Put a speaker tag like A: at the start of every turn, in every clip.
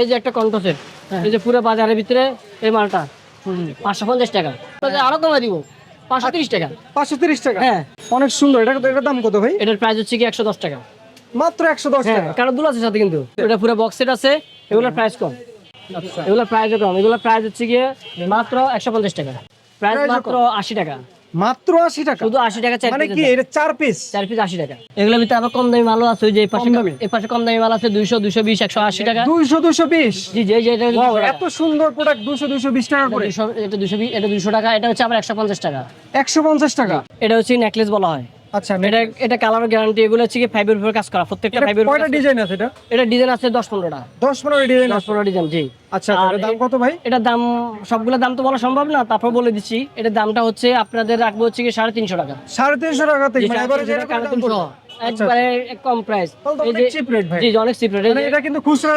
A: এই যে একটা কণ্ঠ সেট, এই যে পুরো বাজারের ভিতরে এই মালটা 550 টাকা, আরো কমে দিব 530 টাকা।
B: 530 টাকা?
A: হ্যাঁ,
B: অনেক সুন্দর। এটার দাম কত ভাই?
A: এটার প্রাইস হচ্ছে কি 110 টাকা।
B: মাত্র 110 টাকা?
A: কারণ দুল আছে সাথে, কিন্তু এটা পুরো বক্স সেট আছে, এগুলোর প্রাইস কম।
B: আচ্ছা,
A: এগুলোর প্রাইস কম, এগুলোর প্রাইস হচ্ছে গিয়ে মাত্র 150 টাকা, প্রাইস
B: Price ও
A: মাত্র 80 টাকা।
B: মাত্র 80 টাকা?
A: শুধু 80 টাকা,
B: মানে কি এটা 4 পিস?
A: 4 পিস 80 টাকা। এগুলোর ভিতরে আবার কম দামি মালও আছে, ওই যে এই পাশে কম দামি মাল আছে 200, 220, 180 টাকা।
B: 200, 220?
A: জি জি, এই যে এটা
B: ওয়াও, এত সুন্দর প্রোডাক্ট 200, 220 টাকা করে?
A: এটা 220, এটা 200 টাকা। এটা হচ্ছে আবার 150 টাকা।
B: 150 টাকা?
A: এটা হচ্ছে নেকলেস বলা হয়।
B: আচ্ছা,
A: এটা কালার গ্যারান্টি। এগুলো হচ্ছে কি ফাইবার উপর কাজ করা, প্রত্যেকটা ফাইবার।
B: কয়টা ডিজাইন আছে এটা?
A: এটা ডিজাইন আছে 10-15টা।
B: 10-15 ডিজাইন?
A: 10-15 ডিজাইন, জি।
B: আচ্ছা, এটার দাম কত ভাই?
A: এটার দাম, সবগুলোর দাম তো বলা সম্ভব না, তারপর বলে দিচ্ছি। এটার দামটা হচ্ছে আপনাদের রাখবো হচ্ছে কি 350 টাকা।
B: 350 টাকা থেকে? মানে এবারে যেটা
A: টাকা 300, একবারে কম প্রাইস।
B: এই যে চিপ রেট ভাই।
A: জি, অনেক চিপ রেট।
B: মানে এটা কিন্তু খুচরা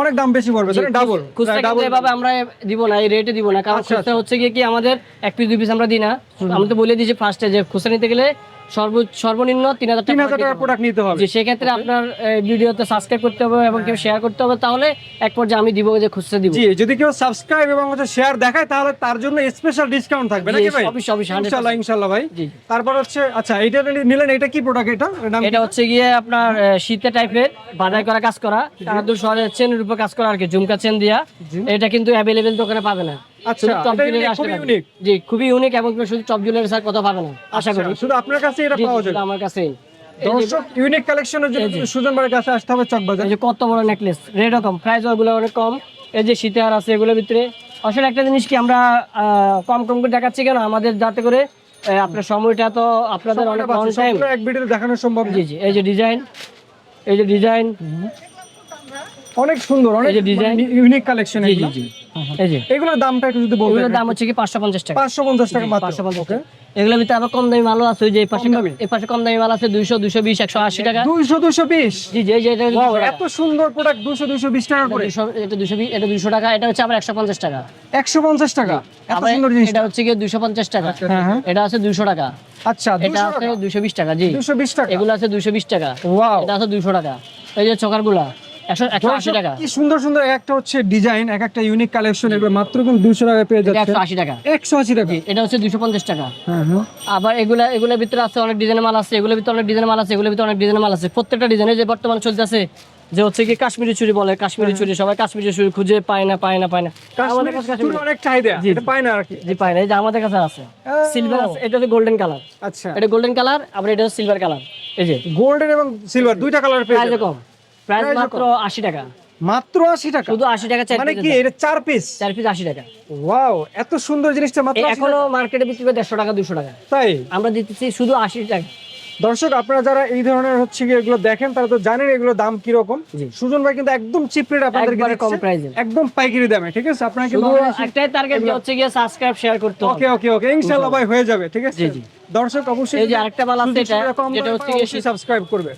B: অনেক দাম বেশি পড়বে, তাই ডাবল?
A: খুচরা কিন্তু এভাবে আমরা দিব না, এই রেটে দিব না, কারণ খুচরা হচ্ছে কি আমাদের 1 পিস 2 পিস আমরা দিই না। আমি তো বলে দিয়েছি ফার্স্টে যে খুচরা নিতে গেলে সর্বনিম্ন 3000
B: টাকা প্রোডাক্ট নিতে হবে।
A: যে সেক্ষেত্রে আপনার ভিডিওতে সাবস্ক্রাইব করতে হবে এবং কেউ শেয়ার করতে হবে, তাহলে এক পর্যায়ে আমি দিব, যে খুচরা দিব।
B: জি, যদি কেউ সাবস্ক্রাইব এবং শেয়ার দেখায় তাহলে তার জন্য স্পেশাল ডিসকাউন্ট থাকবে নাকি ভাই?
A: অবশ্যই,
B: ইনশাআল্লাহ ভাই।
A: জি।
B: তারপর হচ্ছে, আচ্ছা, এইটা নিলেন, এটা কি প্রোডাক্ট?
A: এটা হচ্ছে গিয়ে আপনার শীতে টাইপের বাধাই করা কাজ করা, কানাদুল শহরের চেনের উপর কাজ করা আর কি, ঝুমকা চেন দিয়া। এটা কিন্তু অ্যাভেলেবেল দোকানে পাবে না।
B: আচ্ছা, এটা খুবই ইউনিক।
A: জি, খুবই ইউনিক, এবং শুধু টপ জুয়েলারি স্যার কথা পাবে না, আশা করি।
B: শুধু আপনার কাছে এটা পাওয়া যাবে?
A: আমার কাছে।
B: দর্শক, ইউনিক কালেকশনের জন্য সুজন ভাইয়ের কাছে আসতে হবে চকবাজার।
A: এই যে কত বড় নেকলেস, রেটও কম, প্রাইস ওগুলো অনেক কম। এই যে শীতে আর আছে এগুলোর ভিতরে। আসলে একটা জিনিস কি, আমরা কম করে দেখাচ্ছি কেন, আমাদের যাতে করে আপনার সময়টা তো আপনাদের অনেক লং টাইম,
B: এক ভিডিওতে দেখানো সম্ভব।
A: জি জি। এই যে ডিজাইন, এই যে ডিজাইন
B: অনেক সুন্দর, অনেক
A: ডিজাইন,
B: ইউনিক কালেকশন।
A: জি জি জি। এই যে
B: এগুলোর দামটা একটু যদি বলতেন।
A: এগুলোর দাম হচ্ছে কি 550 টাকা।
B: 550 টাকা মাত্র?
A: 550 টাকা। এগুলোর ভিতরে আবার কম দামি মালও আছে, ওই যে এই পাশে কম দামি মাল আছে 200, 220, 180 টাকা।
B: 200, 220?
A: জি জি, এই যে এটা
B: এত সুন্দর প্রোডাক্ট 200, 220 টাকা করে?
A: এটা 220, এটা 200 টাকা। এটা হচ্ছে আবার 150 টাকা।
B: 150 টাকা? এত
A: আবার
B: সুন্দর জিনিস।
A: এটা হচ্ছে কি 250 টাকা।
B: হ্যাঁ।
A: এটা আছে 200 টাকা।
B: আচ্ছা,
A: এটা আছে 220 টাকা। জি,
B: 220 টাকা?
A: এগুলো আছে 220 টাকা।
B: ওয়াও,
A: এটা আছে 200 টাকা। এই যে চকারগুলা 180 টাকা।
B: কি সুন্দর সুন্দর একটা হচ্ছে ডিজাইন, এক একটা ইউনিক কালেকশন। এগুলো মাত্র কিন্তু 200 টাকা পেয়ে যাচ্ছে।
A: 180 টাকা।
B: 180 টাকা?
A: এটা হচ্ছে 250 টাকা।
B: হ্যাঁ।
A: আবার এগুলোর ভিতরে আছে অনেক ডিজাইনের মাল আছে, এগুলোর ভিতরে অনেক ডিজাইনের মাল আছে, এগুলোর ভিতরে অনেক ডিজাইনের মাল আছে। প্রত্যেকটা ডিজাইনে যে বর্তমানে চলতেছে যে হচ্ছে কি কাশ্মীরি চুড়ি বলে, কাশ্মীরি চুড়ি, সবাই কাশ্মীরি চুড়ি খুঁজে পায় না। আমাদের কাছে
B: কাশ্মীরি অনেক চাহিদা, এটা পায় না আর কি।
A: জি, পায় না। এই যে আমাদের কাছে আছে সিলভার আছে, এটা হচ্ছে গোল্ডেন কালার।
B: আচ্ছা,
A: এটা গোল্ডেন কালার, আবার এটা হচ্ছে সিলভার কালার। এই যে
B: গোল্ডেন এবং সিলভার দুইটা কালার পেয়ে
A: প্রাইস
B: যাবেন।
A: কম, প্রাইস মাত্র 80 টাকা।
B: মাত্র 80 টাকা?
A: শুধু 80 টাকা।
B: মানে কি এটা 4 পিস?
A: 4 পিস 80 টাকা।
B: ওয়াও, এত সুন্দর জিনিসটা মাত্র 80
A: এখনো
B: টাকা?
A: মার্কেটে বিক্রি করে 150 টাকা, 200 টাকা।
B: তাই?
A: আমরা দিতেছি শুধু 80 টাকা।
B: দর্শক, আপনারা যারা এই ধরনের হচ্ছে কি এগুলো দেখেন, তারা তো জানেন এগুলো দাম কি রকম। সুজন ভাই কিন্তু একদম চিপ রেট আপনাদেরকে
A: একবারে কম
B: দিচ্ছে,
A: প্রাইসে,
B: একদম পাইকারি দামে। ঠিক আছে, আপনারা কিন্তু
A: শুধু একটাই টার্গেট যে হচ্ছে গিয়ে সাবস্ক্রাইব শেয়ার করতে হবে।
B: ওকে, ইনশাআল্লাহ ভাই হয়ে যাবে। ঠিক আছে
A: জি জি।
B: দর্শক, অবশ্যই
A: এই যে আরেকটা মাল আছে, এটা হচ্ছে গিয়ে
B: সাবস্ক্রাইব করবে।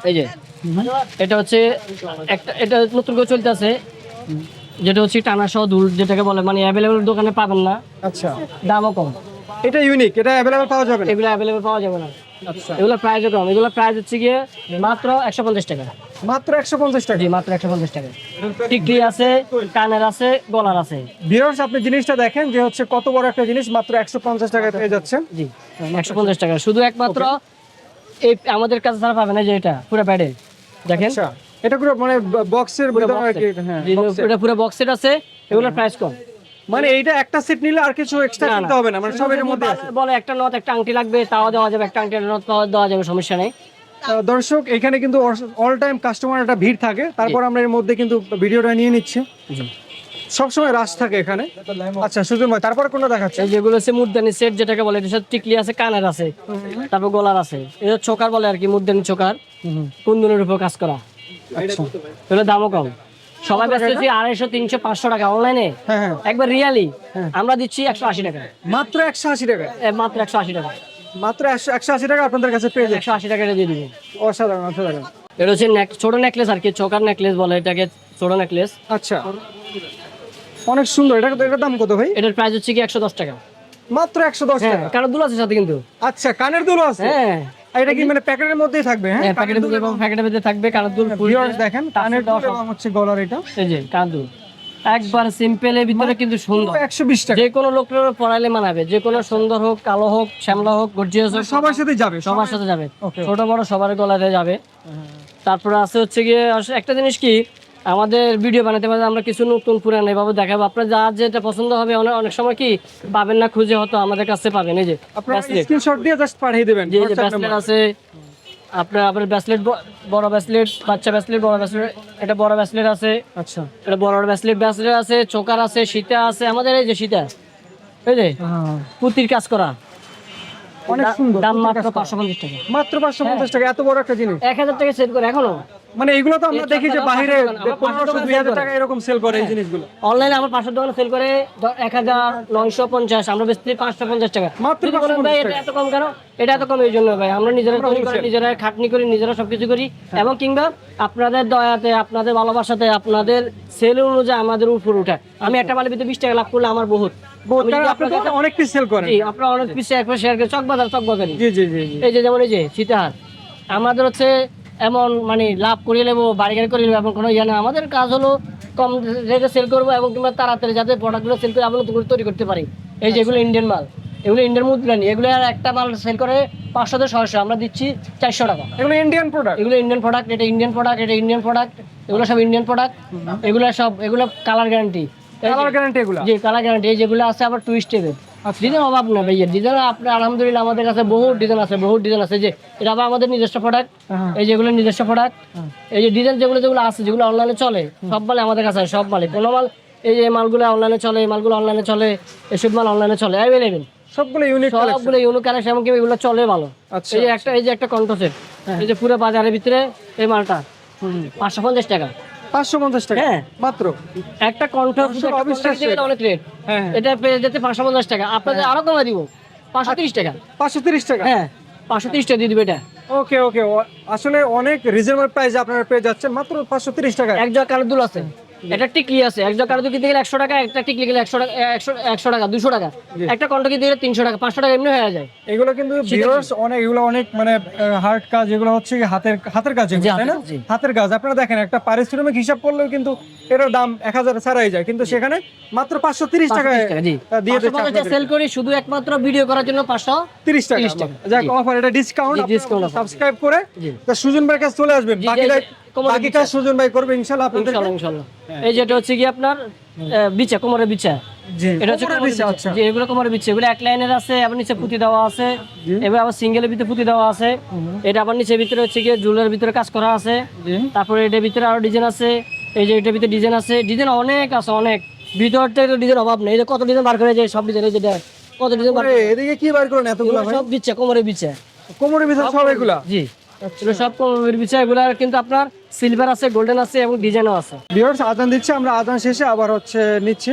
A: এই যে এটা হচ্ছে একটা, এটা নতুন করে চলতেছে, যেটা হচ্ছে টানা সহ দুল, যেটাকে বলে, মানে অ্যাভেলেবল দোকানে পাবেন না।
B: আচ্ছা,
A: দামও কম।
B: এটা ইউনিক, এটা अवेलेबल পাওয়া যাবে না?
A: এগুলো অ্যাভেলেবল পাওয়া যাবে না।
B: আচ্ছা,
A: এগুলোর প্রাইসও কম। এগুলোর প্রাইস হচ্ছে গিয়ে মাত্র 150 টাকা।
B: মাত্র 150 টাকা?
A: জি, মাত্র 150 টাকা। টিকলি আছে, কানের আছে, গলার আছে।
B: ভিউয়ার্স, আপনি জিনিসটা দেখেন যে হচ্ছে কত বড় একটা জিনিস, মাত্র 150 টাকায় পেয়ে যাচ্ছেন।
A: জি, 150 টাকা। শুধু একমাত্র এই আমাদের কাছে ছাড়া পাবেন না, যে এটা পুরো প্যাডে দেখেন।
B: আচ্ছা, এটা পুরো মানে বক্সের ভিতরে আর কি? হ্যাঁ,
A: এটা পুরো বক্স সেট আছে। এগুলোর প্রাইস কম।
B: মানে এইটা একটা সেট নিলে আর কিছু এক্সট্রা কিনতে হবে না, মানে সব এর মধ্যে আছে?
A: বলে একটা নথ, একটা আংটি লাগবে, তাও দেওয়া যাবে। একটা আংটি, একটা নথ দেওয়া যাবে, সমস্যা নেই।
B: দর্শক, এখানে কিন্তু অল টাইম কাস্টমার একটা ভিড় থাকে, তারপর আমরা এর মধ্যে কিন্তু ভিডিওটা নিয়ে নিচ্ছি। সবসময় রাশ থাকে এখানে। আচ্ছা সুজন ভাই, তারপরে কোনটা দেখাচ্ছে?
A: এই যেগুলো হচ্ছে মুদ্রানি সেট, যেটাকে বলে, এটার সাথে টিকলি আছে, কানের আছে, তারপর গলার আছে। এটা চোকার বলে আর কি, মুদ্রানি চোকার, কুন্দনের উপর কাজ করা।
B: আচ্ছা,
A: এগুলো দামও কম। সবাই ব্যস্ত হচ্ছে 250, 300, 500 টাকা অনলাইনে।
B: হ্যাঁ,
A: একবার রিয়ালি আমরা দিচ্ছি 180 টাকা।
B: মাত্র 180 টাকা?
A: মাত্র 180 টাকা।
B: মাত্র 180 টাকা আপনাদের কাছে পেয়ে যাচ্ছে।
A: 180 টাকা দিয়ে দিবি।
B: অসাধারণ, অসাধারণ।
A: এটা হচ্ছে ছোট নেকলেস আর কি, চোকার নেকলেস বলে এটাকে, ছোট নেকলেস।
B: আচ্ছা, অনেক সুন্দর। এটার দাম কত ভাই?
A: এটার প্রাইস হচ্ছে কি 110 টাকা।
B: মাত্র 110 টাকা?
A: কারণ দুল আছে সাথে কিন্তু।
B: আচ্ছা, কানের দুল আছে?
A: হ্যাঁ,
B: আর এটা কি মানে প্যাকেটের মধ্যেই থাকবে? হ্যাঁ,
A: প্যাকেটের মধ্যে এবং প্যাকেটের মধ্যে থাকবে কানের দুল ফুল।
B: ভিউয়ার্স দেখেন কানের দুল এবং হচ্ছে গলার এটা
A: এই যে কানের দুল একবার সিম্পলের ভিতরে কিন্তু সুন্দর।
B: 120 টাকা।
A: যে কোনো লোকের পরাইলে মানাবে, যে কোনো সুন্দর হোক, কালো হোক, শ্যামলা হোক, গর্জিয়াস হোক,
B: সবার সাথে যাবে,
A: সবার সাথে যাবে,
B: Okay.
A: ছোট বড় সবার গলাতে যাবে। তারপরে আছে হচ্ছে গিয়ে একটা জিনিস কি, আমাদের ভিডিও বানাতে পারে আমরা কিছু নতুন পুরান এভাবে দেখাবো, আপনার যা যেটা পছন্দ হবে অনেক সময় কি পাবেন না খুঁজে, হয়তো আমাদের কাছে পাবেন। এই যে
B: আপনারা
A: ব্যাসলেট,
B: স্ক্রিনশট দিয়ে জাস্ট পাঠিয়ে দিবেন।
A: যে ব্যাসলেট আছে আপনার ব্যাসলেট, বড় ব্যাসলেট, বাচ্চা ব্যাসলেট, বড় ব্যাসলেট, এটা বড় ব্যাসলেট আছে,
B: আচ্ছা,
A: এটা বড় ব্যাসলেট আছে, চোকার আছে, সীতা আছে, আমাদের এই যে সীতা, এই যে পুতির কাজ করা,
B: অনেক সুন্দর।
A: দাম মাত্র 550 টাকা।
B: মাত্র 550 টাকা, এত বড় একটা জিনিস।
A: 1000 টাকা সেল করে এখনো।
B: মানে এগুলো তো আমরা
A: এই
B: দেখি যে
A: টাকা
B: বাইরে
A: 500 টাকা
B: 1500 2000 টাকা এরকম সেল করে এই জিনিসগুলো।
A: অনলাইনে আমার 500 দোকানে সেল করে 1950, আমরা বেচতে 550 টাকা।
B: মাত্র
A: যদি বলেন ভাই এটা এত কম কেন, এটা এত কম এই জন্য ভাই আমরা নিজেরা তৈরি করি, নিজেরা খাটনি করি, নিজেরা সবকিছু করি, এবং কিংবা আপনাদের দয়াতে, আপনাদের ভালোবাসাতে, আপনাদের সেল অনুযায়ী আমাদের উপর উঠে। আমি একটা মালের ভিতরে 20 টাকা লাভ করলে আমার বহুত। আমি যদি
B: আপনি তো
A: আপনাদের-
B: অনেক পিস সেল করেন।
A: জি, আপনারা অনেক পিস শেয়ার করে চকবাজারি।
B: জি জি জি জি।
A: এই যে যেমন এই যে সীতাহার, আমাদের হচ্ছে এমন মানে লাভ করিয়ে নেবো, বাড়ি গাড়ি করে নেবো এমন কোনো ইয়ে না। আমাদের কাজ হলো কম রেটে সেল করবো, এবং কিংবা তাড়াতাড়ি যাতে প্রোডাক্টগুলো সেল করে আমরা নতুন করে তৈরি করতে পারি। এই যে এগুলো ইন্ডিয়ান মাল, এগুলো ইন্ডিয়ান মুদ্রানি, এগুলো আর একটা মাল সেল করে 500 থেকে 600, আমরা দিচ্ছি 400 টাকা।
B: এগুলো ইন্ডিয়ান প্রোডাক্ট।
A: এগুলো ইন্ডিয়ান প্রোডাক্ট, এটা ইন্ডিয়ান প্রোডাক্ট, এটা ইন্ডিয়ান প্রোডাক্ট, এগুলো সব ইন্ডিয়ান প্রোডাক্ট, এগুলো কালার গ্যারান্টি।
B: কালার গ্যারান্টি এগুলো।
A: জি, কালার গ্যারান্টি। যেগুলো আছে আবার টুইস্টেবল, ডিজাইন অভাব না ভাইয়া, ডিজাইন আপনার আলহামদুলিল্লাহ আমাদের কাছে বহুত ডিজাইন আছে, যে এটা আবার আমাদের নিজস্ব প্রোডাক্ট। এই যেগুলো নিজস্ব প্রোডাক্ট, এই যে ডিজাইন যেগুলো আছে, যেগুলো অনলাইনে চলে, সব মাল আমাদের কাছে আছে, সব মালে। কোনো মাল এই যে মালগুলো অনলাইনে চলে, এই মালগুলো অনলাইনে চলে, এসব মাল অনলাইনে চলে অ্যাভেলেবেল,
B: সবগুলো ইউনিক কালেকশন।
A: সবগুলো ইউনিক কালেকশন, এমনকি এগুলো চলে ভালো।
B: আচ্ছা,
A: এই যে একটা কন্ট্রো সেট, এই যে পুরো বাজারের ভিতরে এই মালটা 550 টাকা।
B: 550 টাকা
A: হ্যাঁ।
B: মাত্র।
A: একটা কন্ট্রো অনেক রেট,
B: হ্যাঁ,
A: এটা পেয়ে যেতে 550 টাকা, আপনাদের আরো কমে দিব 530 টাকা।
B: 530 টাকা।
A: হ্যাঁ, 530 টাকা দিয়ে দিবে এটা।
B: ওকে ওকে, আসলে অনেক রিজনেবল প্রাইসে আপনারা পেয়ে যাচ্ছেন মাত্র 530 টাকা।
A: এক জোড়া কানের দুল আছে, এটা টিকলি আছে, এক জোড়া কানের দুল কিনতে গেলে 100 টাকা, একটা টিকলি গেলে 100 টাকা, 100 টাকা, 200 টাকা, একটা কন্ট্রো কিনতে গেলে 300 টাকা, 500 টাকা এমনি হয়ে যায়।
B: এগুলো কিন্তু ভিউয়ার্স এগুলো অনেক মানে হার্ড কাজ, এগুলো হচ্ছে কি হাতের কাজ, এগুলো,
A: জি,
B: তাই না?
A: জি।
B: হাতের কাজ। আপনারা দেখেন একটা পারিশ্রমিক হিসাব করলেও কিন্তু এটার দাম 1000 ছাড়াই যায়, কিন্তু সেখানে মাত্র 530 টাকায়
A: 530 টাকা, জি।
B: দিয়ে দিচ্ছে
A: 550 টাকা সেল করি শুধু একমাত্র ভিডিও করার জন্য,
B: 30 টাকা।
A: 30 টাকা।
B: যাক,
A: জি।
B: অফার, এটা ডিসকাউন্ট।
A: জি, discount offer।
B: সাবস্ক্রাইব করে
A: জি।
B: তা সুজন ভাইয়ের কাছে চলে আসবেন,
A: জি, কোমরের
B: বাকি
A: বিছা।
B: কাজ সুজন ভাই করবে ইনশাআল্লাহ আপনাদের।
A: ইনশাআল্লাহ। এই যেটা হচ্ছে কি আপনার বিছা, কোমরের বিছা,
B: জি,
A: এটা হচ্ছে
B: কোমরের
A: কোমরের
B: বিছা,
A: বিছা।
B: আচ্ছা।
A: জি, এগুলো কোমরের বিছা, এগুলো এক লাইনের আছে, আবার নিচে পুঁতি দেওয়া আছে, এবার আবার সিঙ্গেলের ভিতরে পুঁতি দেওয়া আছে, এটা আবার নিচের ভিতরে হচ্ছে কি জুলের ভিতরে কাজ করা আছে,
B: জি।
A: তারপরে এটার ভিতরে আরো ডিজাইন আছে, এই যে এটার ভিতরে ডিজাইন আছে, ডিজাইন অনেক আছে, অনেক, ভিতরটা ডিজাইন অভাব নেই। এই যে কত ডিজাইন বার করে, যে সব ডিজাইন, এই যে দেখ কত ডিজাইন বার
B: ওরে, এদিকে কি বার করেন এতগুলো
A: এগুলো
B: ভাই?
A: সব বিছা, কোমরের বিছা।
B: কোমরের ভিতর সব এগুলা।
A: জি, এগুলো সব কোমরের বিছা। এগুলো কিন্তু আপনার সিলভার আছে, গোল্ডেন আছে, এবং ডিজাইনও আছে।
B: ভিউয়ার্স আজান দিচ্ছে, আমরা আজান শেষে আবার হচ্ছে নিচ্ছি।